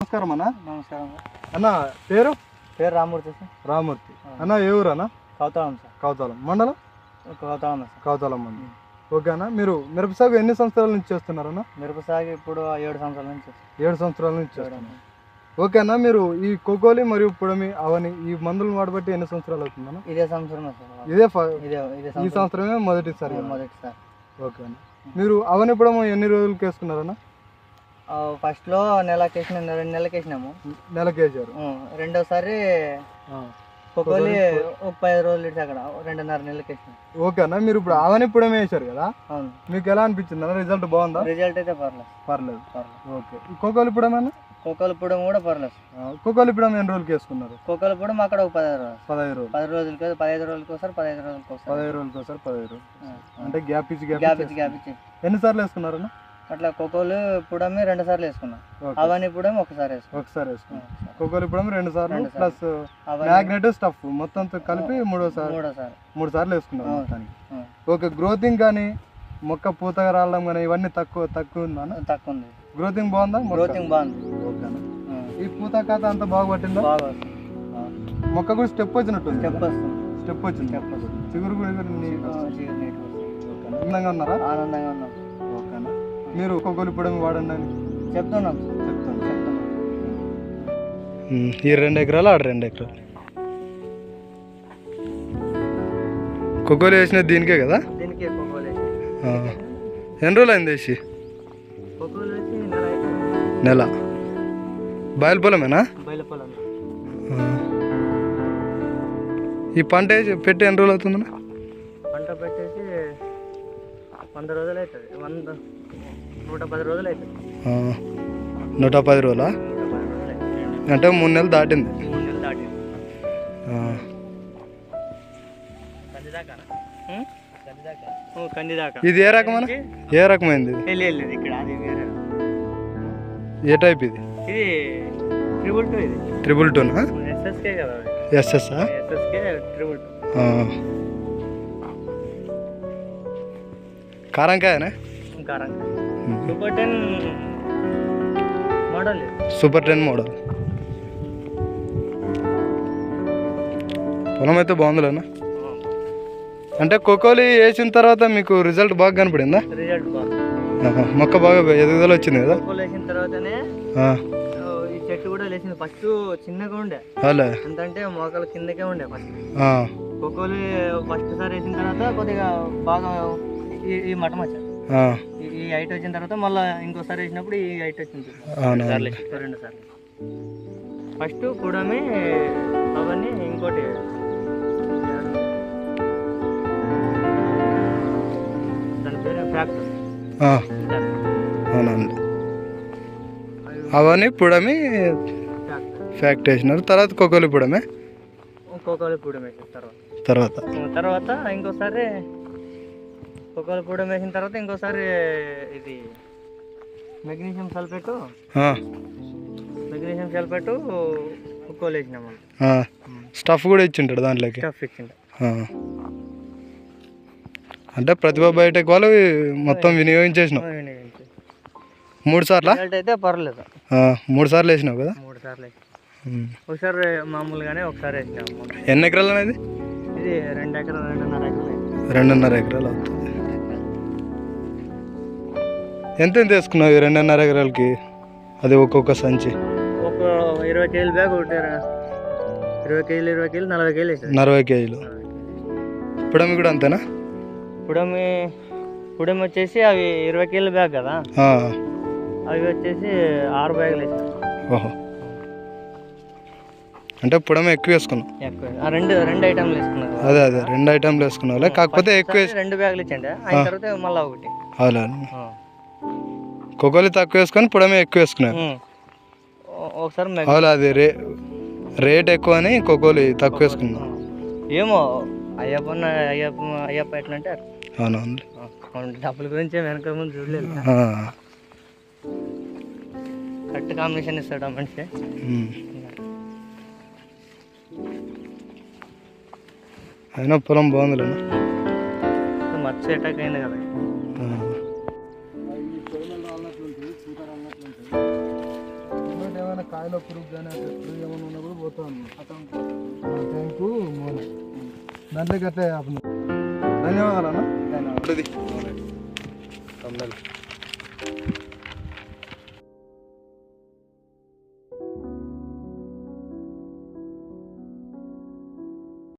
నమస్కారం అన్న. నమస్కారం అన్న పేరు? పేరు రామూర్తి సార్. రామూర్తి అన్న. ఏ ఊరు అన్న? కౌతాళం సార్. కౌతాళం మండలం? కౌతాళం సార్. కౌతాళం మండలం. ఓకే అన్న. మీరు మిరప సాగు ఎన్ని సంవత్సరాల నుంచి చేస్తున్నారన్న? మిరప సాగు ఇప్పుడు 7 సంవత్సరాల నుంచి. 7 సంవత్సరాల నుంచి చేస్తున్నారు. ఓకే అన్న. మీరు ఈ కోకోలి మరియు పుడమి అవని ఈ మందులను వాడబట్టి ఎన్ని సంవత్సరాలు అవుతుందన్న? ఇదే సంవత్సరం సార్. ఈ సంవత్సరమే మొదటిసారి? మొదటిసారి. ఓకే అన్న. మీరు అవని పుడము ఎన్ని రోజులకి వేసుకున్నారన్న? ఫస్ట్లో నెలకి వేసిన 2 నెలలకి వేసినాము. నెలకి వేసారు. రెండోసారి కోకోలి ఒక 10 రోజులు ఇటు అక్కడ 2.5 నెలలకి వేసినాం. ఓకే అన్న. మీరు ఇప్పుడు అవని పుడమే వేసారు కదా? అవును. మీకు ఎలా అనిపించింది అన్న? రిజల్ట్ బాగుందా? రిజల్ట్ అయితే పర్లేదు. ఓకే. కోకోలి పుడమేనా? కోకోలి పుడం కూడా పర్లేదు. కోకోలి పుడం ఎన్ని రోజులకి వేసుకున్నారు? కోకోలి పుడం అక్కడ ఒక 15 రోజులు. 15 రోజులు. 15 రోజులకి ఒకసారి 15 రోజులకి ఒకసారి. 15 రోజులకి ఒకసారి 15 రోజులు. అంటే గ్యాప్ ఇచ్చి ఎన్నిసార్లు వేసుకున్నారన్న? అట్లా కోకోలు పుడమి 2 సార్లు వేసుకున్నాం. అవని పుడం ఒకసారి వేసుకున్నాం. కోకోలి పుడం 2 సార్లు ప్లస్ మ్యాగ్నెట్ స్టఫ్ మొత్తం కలిపి 3 సార్లు వేసుకున్నాం మొత్తానికి. ఓకే. గ్రోతింగ్ కానీ మొక్క పూత రావడం కానీ ఇవన్నీ తక్కువ ఉందా? తక్కువ ఉంది. గ్రోతింగ్ బాగుందా? గ్రోతింగ్ బాగుంది. ఓకే. ఈ పూత ఖాత అంతా బాగా పట్టిందా? మొక్క కూడా స్టెప్ వచ్చినట్టుంది. స్టెప్ వచ్చింది. చిగురు కూడా ఆనందంగా ఉన్నారా? ఆనందంగా ఉన్నాం. ఓకేనా. మీరు కోకోలి పుడం వాడండి అని చెప్తున్నాం. ఈ 2 ఎకరాలు ఆడ 2 ఎకరాలు కోకోలి వేసిన దీనికే కదా? దీనికే కోకోలి. ఎన్ని రోజులు అయింది వేసి? కోకోలి వేసి నెల. బయలు పొలమేనా? బయలు పొలం. ఈ పంట పెట్టి ఎన్ని రోజులు అవుతుందన్నా? పంట పెట్టేసి 100 రోజులు అవుతుంది. 110 రోజులు అవుతుంది. 110 రోజులా? అంటే 3 నెలలు దాటింది. 3 నెలలు దాటింది. కందిదాకా. ఇది ఏ రకమైన? ఏ రకమైంది ఇది? ఇక్కడ అది వేరే. ఏ టైప్ ఇది? ఇది 222. ఇది 222నా? ఎస్ఎస్కే కదా? ఎస్ఎస్ఆ? ఎస్ఎస్కే 222. కారంకాయనా? కారంకాయ. Super 10 model. Super 10 model. పొలం అయితే బాగుందిలేనా? అంటే కోకోలి వేసిన తర్వాత మీకు రిజల్ట్ బాగా కనపడిందా? రిజల్ట్ బాగుంది. మొక్క బాగా ఎదుగుదల వచ్చింది కదా? కోకోలి వేసిన తర్వాతనే ఈ చెట్టు కూడా లేచింది. ఫస్ట్ చిన్నగా ఉండే. ఎంతంటే మోకాల కిందకే ఉండే ఫస్ట్. కోకోలి ఫస్ట్ సారి వేసిన తర్వాత కొద్దిగా బాగా ఈ మటం వచ్చాయి. ఈ హైట్ వచ్చిన తర్వాత మళ్ళీ ఇంకోసారి వేసినప్పుడు ఈ హైట్ వచ్చింది. 2 సార్లు. ఫస్ట్ పుడమి అవన్నీ ఇంకోటి దాని పేరు ఫ్యాక్టర్. అవునండి. అవన్నీ పుడమి ఫ్యాక్ట్ వేసినారు. తర్వాత కోకోలి పుడమే. కోకోలి పుడం వేసిన తర్వాత ఇంకోసారి కోకోలి పుడం వేసిన తర్వాత ఇంకోసారి ఇది మెగ్నీషియం సల్ఫేట్ కోకోలి వేసినాము. స్టఫ్ కూడా ఇచ్చింటాడు దాంట్లోకి. స్టఫ్ ఇచ్చిండు. అంటే ప్రతిభ బయోటెక్ వాళ్ళు మొత్తం వినియోగించేసినావు. 3 సార్లు అయితే పర్లేదు. 3 సార్లు వేసినావు కదా? 3 సార్లు. ఒకసారి మామూలుగానే ఒకసారి వేసినాము. ఎన్ని ఎకరాలు అనేది? ఇది 2 ఎకరాలు 2.5 ఎకరాలు. 2.5 ఎకరాలు అవుతుంది. ఎంత వేసుకున్నావు ఈ 2.5 ఎకరాలకి? అది ఒక్కొక్క సంచి ఒక 20 కేజీల బ్యాగ్ ఒకటి 20 కేజీలు 40 కేజీలు వేసారు. 40 కేజీలు. పుడమి కూడా అంతేనా? పుడమి వచ్చేసి అవి 20 కేజీల బ్యాగ్ కదా? అవి వచ్చేసి 6 బ్యాగులు వేసారు. ఓహో. అంటే పుడమి ఎక్కువ వేసుకున్నాం. రెండు ఐటమ్లు వేసుకున్నారు. అదే 2 ఐటమ్లు వేసుకున్నావు. కాకపోతే ఎక్కువ 2 బ్యాగులు ఇచ్చండి. అయిన తర్వాత మళ్ళీ ఒకటి. అలా కోకోలి తక్కువ వేసుకొని పుడమి ఎక్కువ వేసుకున్నావు. ఒకసారి అవును. అది రేట్ ఎక్కువ అని కోకోలి తక్కువ వేసుకున్నాం. ఏమో అయ్యప్ప ఎట్లా అంటే అవునవును. డబ్బుల గురించి వెనక ముందు చూడలేదు. కరెక్ట్ కాంబినేషన్ ఇస్తాడు ఆ మనిషి. అయినా పొలం బాగుంది. మచ్చ అటాక్ అయింది కదా? కాయలో పురుగు కానీ పురుగు ఏమైనా ఉన్నా కూడా పోతా ఉన్నాం ట్యాంకు మూల దాంట్లోకి అట్లే ధన్యవాదాలు అన్న. ధన్యవాదాలు.